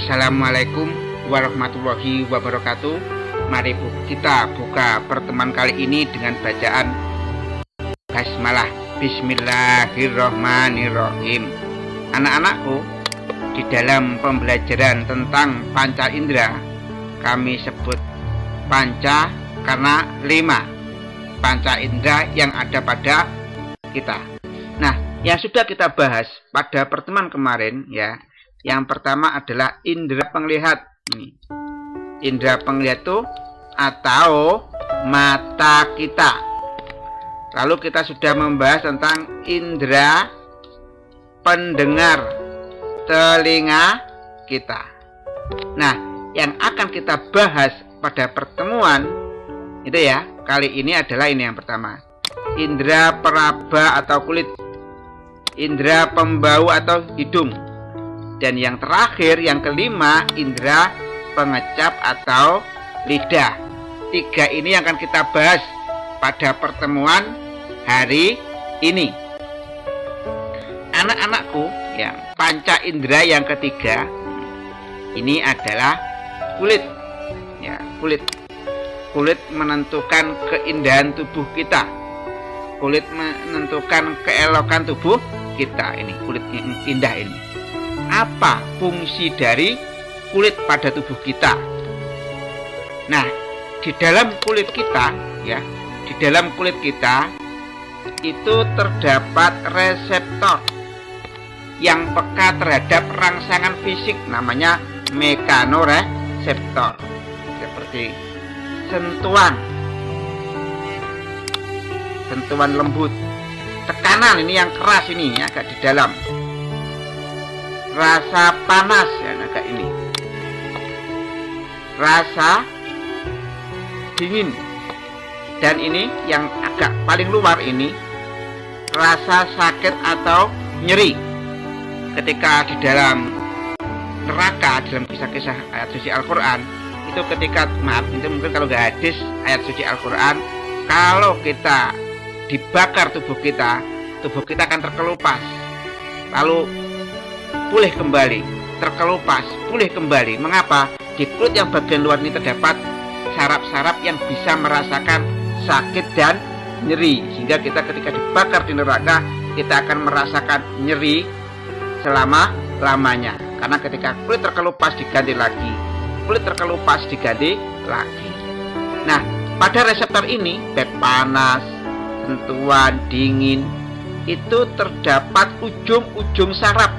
Assalamualaikum warahmatullahi wabarakatuh. Mari kita buka pertemuan kali ini dengan bacaan basmalah. Bismillahirrohmanirrohim. Anak-anakku, di dalam pembelajaran tentang panca indera, kami sebut panca karena 5 panca indera yang ada pada kita. Nah, yang sudah kita bahas pada pertemuan kemarin ya, yang pertama adalah indera penglihat. Ini indera penglihat itu atau mata kita. Lalu kita sudah membahas tentang indera pendengar, telinga kita. Nah, yang akan kita bahas pada pertemuan itu ya, kali ini adalah ini yang pertama, indera peraba atau kulit, indera pembau atau hidung, dan yang terakhir, yang kelima, indera pengecap atau lidah. 3 ini yang akan kita bahas pada pertemuan hari ini. Anak-anakku, yang panca indera yang ketiga ini adalah kulit. Ya, kulit. Kulit menentukan keindahan tubuh kita. Kulit menentukan keelokan tubuh kita. Ini kulit yang indah ini. Apa fungsi dari kulit pada tubuh kita? Nah, di dalam kulit kita ya, di dalam kulit kita itu terdapat reseptor yang peka terhadap rangsangan fisik, namanya mekanoreseptor, seperti sentuhan lembut, tekanan ini yang keras ini agak di dalam, rasa panas ya agak ini, rasa dingin, dan ini yang agak paling luar ini rasa sakit atau nyeri. Ketika di dalam neraka, dalam kisah-kisah ayat suci Al-Quran itu, ketika itu mungkin kalau nggak hadis ayat suci Al-Quran, kalau kita dibakar tubuh kita akan terkelupas, lalu pulih kembali, terkelupas, pulih kembali. Mengapa? Di kulit yang bagian luar ini terdapat saraf-saraf yang bisa merasakan sakit dan nyeri, sehingga kita ketika dibakar di neraka kita akan merasakan nyeri selama-lamanya. Karena ketika kulit terkelupas diganti lagi, kulit terkelupas diganti lagi. Nah, pada reseptor ini, baik panas, sentuhan, dingin, itu terdapat ujung-ujung saraf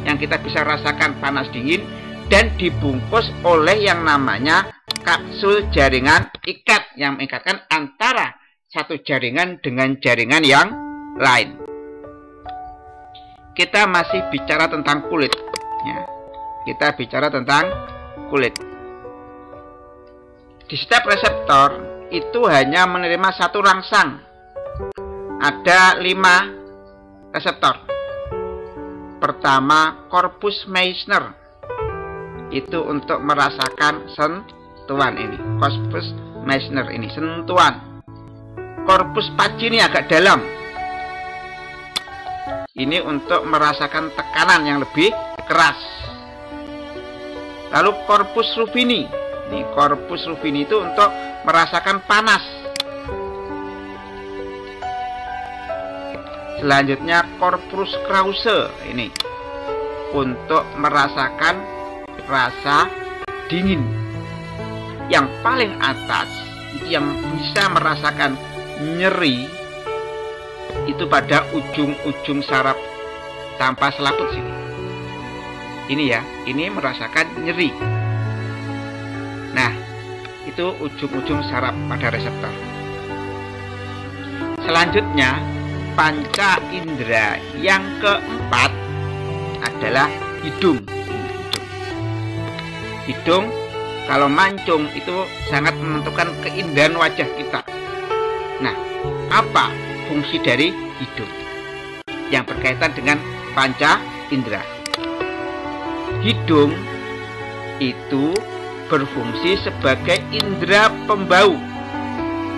yang kita bisa rasakan panas dingin, dan dibungkus oleh yang namanya kapsul jaringan ikat yang mengikatkan antara satu jaringan dengan jaringan yang lain. Kita masih bicara tentang kulit ya. Kita bicara tentang kulit. Di setiap reseptor itu hanya menerima satu rangsang. Ada 5 reseptor. Pertama, corpus Meissner, itu untuk merasakan sentuhan ini. Corpus Meissner ini sentuhan. Corpus Pacini agak dalam, ini untuk merasakan tekanan yang lebih keras. Lalu corpus Ruffini, ini corpus Ruffini itu untuk merasakan panas. Selanjutnya corpus Krause, ini untuk merasakan rasa dingin. Yang paling atas yang bisa merasakan nyeri itu pada ujung-ujung saraf tanpa selaput sini. Ini ya, ini merasakan nyeri. Nah, itu ujung-ujung saraf pada reseptor. Selanjutnya, panca indera yang keempat adalah hidung. Hidung kalau mancung itu sangat menentukan keindahan wajah kita. Nah, apa fungsi dari hidung yang berkaitan dengan panca indera? Hidung itu berfungsi sebagai indera pembau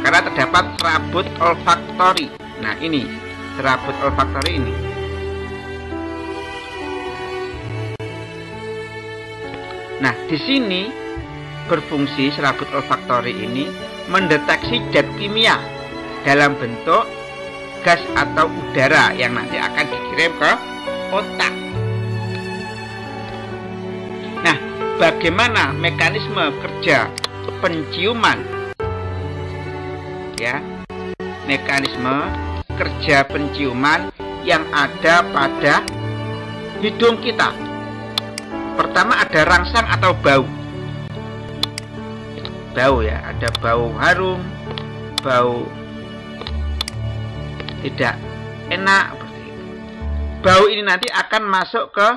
karena terdapat serabut olfaktori. Nah, ini serabut olfaktori ini. Nah, di sini berfungsi selaput olfaktori ini mendeteksi zat kimia dalam bentuk gas atau udara yang nanti akan dikirim ke otak. Nah, bagaimana mekanisme kerja penciuman? Ya, mekanisme kerja penciuman yang ada pada hidung kita. Pertama ada rangsang atau bau. Bau ya, ada bau harum, bau tidak enak seperti itu. Bau ini nanti akan masuk ke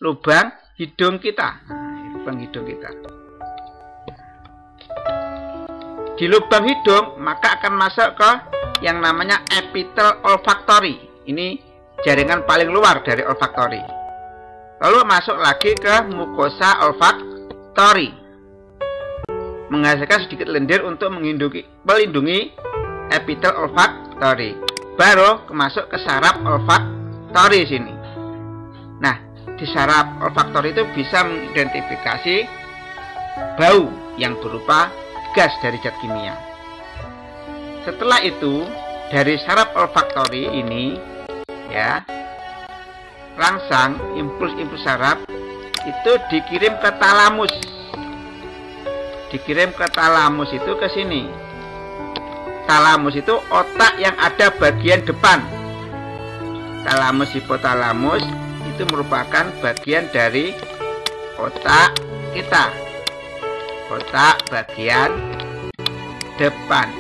lubang hidung kita. Lubang hidung kita. Di lubang hidung maka akan masuk ke yang namanya epitel olfaktori. Ini jaringan paling luar dari olfaktori. Lalu masuk lagi ke mukosa olfaktori, menghasilkan sedikit lendir untuk melindungi epitel olfaktori. Baru masuk ke saraf olfaktori sini. Nah, di saraf olfaktori itu bisa mengidentifikasi bau yang berupa gas dari zat kimia. Setelah itu, dari saraf olfaktori ini ya, rangsang impuls saraf itu dikirim ke talamus. Dikirim ke talamus itu ke sini. Talamus itu otak yang ada bagian depan. Talamus hipotalamus itu merupakan bagian dari otak kita. Otak bagian depan.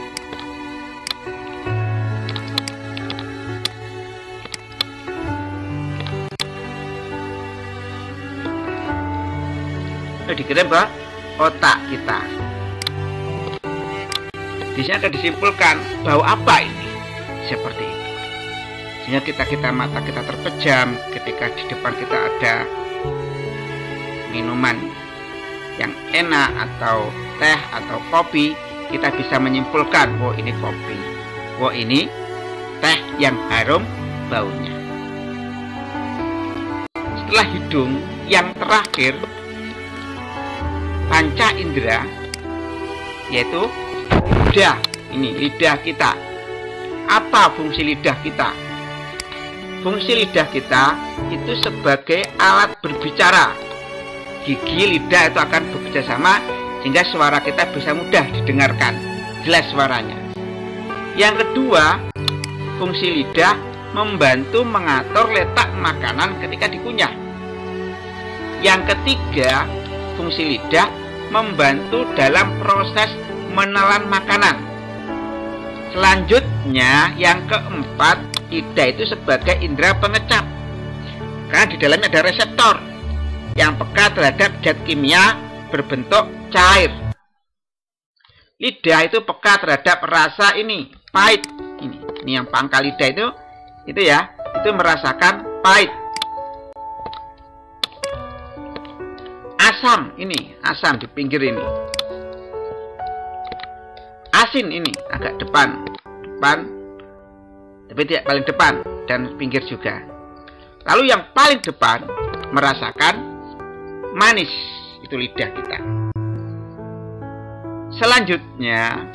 Dikirim ke otak kita. Di sini akan disimpulkan bau apa ini, seperti itu. Sehingga mata kita terpejam ketika di depan kita ada minuman yang enak atau teh atau kopi, kita bisa menyimpulkan, oh ini kopi, oh ini teh yang harum baunya. Setelah hidung, yang terakhir panca indera, yaitu lidah. Ini lidah kita. Apa fungsi lidah kita? Fungsi lidah kita itu sebagai alat berbicara. Gigi lidah itu akan bekerja sama sehingga suara kita bisa mudah didengarkan, jelas suaranya. Yang kedua, fungsi lidah membantu mengatur letak makanan ketika dikunyah. Yang ketiga, fungsi lidah membantu dalam proses menelan makanan. Selanjutnya yang keempat, lidah itu sebagai indera pengecap. Karena di dalamnya ada reseptor yang peka terhadap zat kimia berbentuk cair. Lidah itu peka terhadap rasa ini, pahit. Ini yang pangkal lidah itu ya, itu merasakan pahit. Asam, ini asam di pinggir ini. Asin ini agak depan, tapi tidak paling depan dan pinggir juga. Lalu yang paling depan merasakan manis, itu lidah kita. Selanjutnya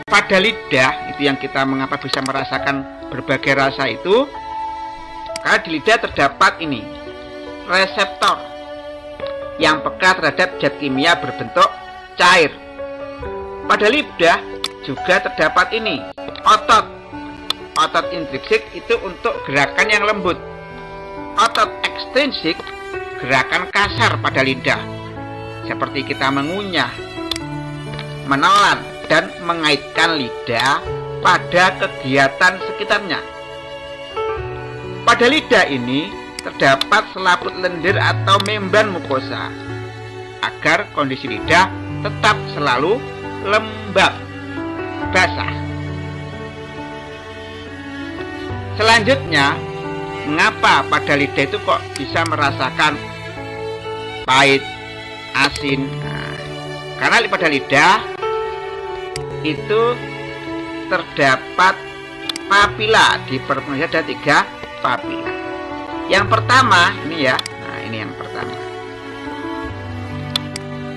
pada lidah itu yang kita mengapa bisa merasakan berbagai rasa itu, karena di lidah terdapat ini reseptor yang peka terhadap zat kimia berbentuk cair. Pada lidah juga terdapat ini otot. Otot intrinsik itu untuk gerakan yang lembut. Otot ekstrinsik gerakan kasar pada lidah, seperti kita mengunyah, menelan, dan mengaitkan lidah pada kegiatan sekitarnya. Pada lidah ini terdapat selaput lendir atau membran mukosa agar kondisi lidah tetap selalu lembab, basah. Selanjutnya, mengapa pada lidah itu kok bisa merasakan pahit, asin? Nah, karena pada lidah itu terdapat papila. Di perut manusia ada 3 papila. Yang pertama ini ya, nah ini yang pertama.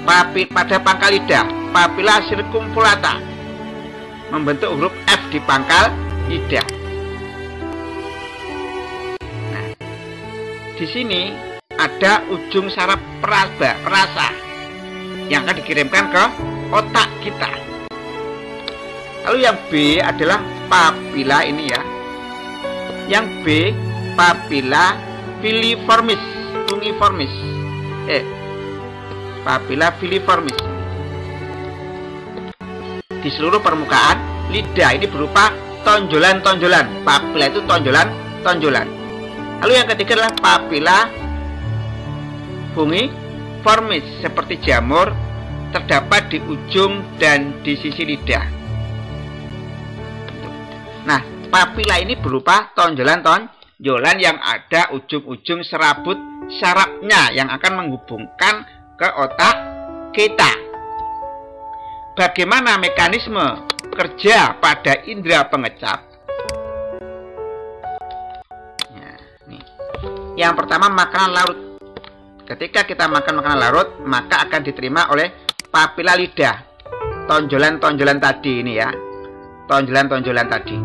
pada pangkal lidah, papila circumflata, membentuk huruf F di pangkal lidah. Nah, di sini ada ujung saraf perasa yang akan dikirimkan ke otak kita. Lalu yang B adalah papila ini ya. Yang B, papila filiformis ungiformis. Papila filiformis. Di seluruh permukaan lidah ini berupa tonjolan-tonjolan. Papila itu tonjolan-tonjolan. Lalu yang ketiga adalah papila ungiformis, seperti jamur, terdapat di ujung dan di sisi lidah. Nah, papila ini berupa tonjolan-tonjolan yang ada ujung-ujung serabut sarafnya yang akan menghubungkan ke otak kita. Bagaimana mekanisme kerja pada indera pengecap? Nah, nih. Yang pertama, makanan larut. Ketika kita makan makanan larut, maka akan diterima oleh papila lidah. Tonjolan-tonjolan tadi ini ya. Tonjolan-tonjolan tadi.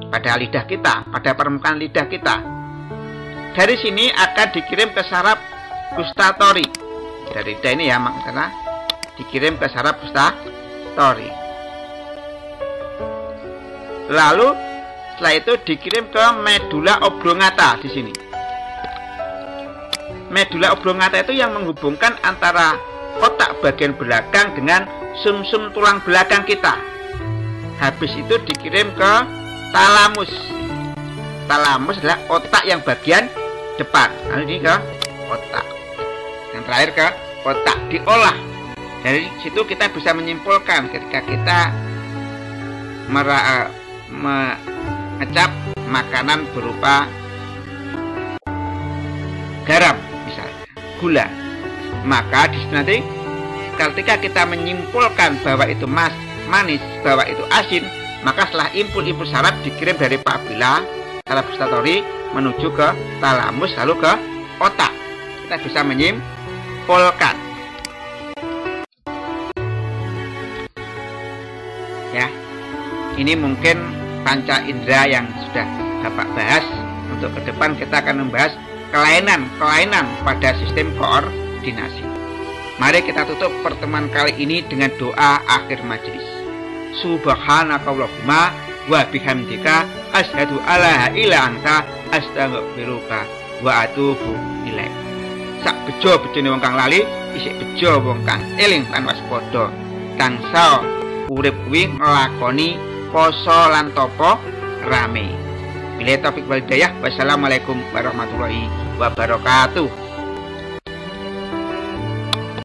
Pada lidah kita, pada permukaan lidah kita. Dari sini akan dikirim ke saraf gustatory. Dari lidah ini ya, makanya dikirim ke saraf gustatory. Lalu setelah itu dikirim ke medula oblongata di sini. Medula oblongata itu yang menghubungkan antara otak bagian belakang dengan sumsum tulang belakang kita. Habis itu dikirim ke talamus. Talamus adalah otak yang bagian depan. Lalu ini ke otak. Yang terakhir ke otak, diolah. Dari situ kita bisa menyimpulkan ketika kita mengecap makanan berupa garam, misalnya gula, maka di sini nanti ketika kita menyimpulkan bahwa itu manis, bahwa itu asin, maka setelah impul-impul saraf dikirim dari papila saraf gustatory menuju ke talamus lalu ke otak, kita bisa menyimpulkan. Ya, ini mungkin panca indera yang sudah Bapak bahas. Untuk ke depan kita akan membahas kelainan pada sistem koordinasi. Mari kita tutup pertemuan kali ini dengan doa akhir majelis. Subhanakallahumma wa bihamdika asyhadu alla ilaha illa anta astaghfiruka wa atubu ilaik. Sak bejo-bejone wong kang lali isih bejo wong kang eling lan waspada. Tansah urip kuwi nglakoni poso lan topo rame. Bila taufik wal hidayah, wassalamualaikum warahmatullahi wabarakatuh.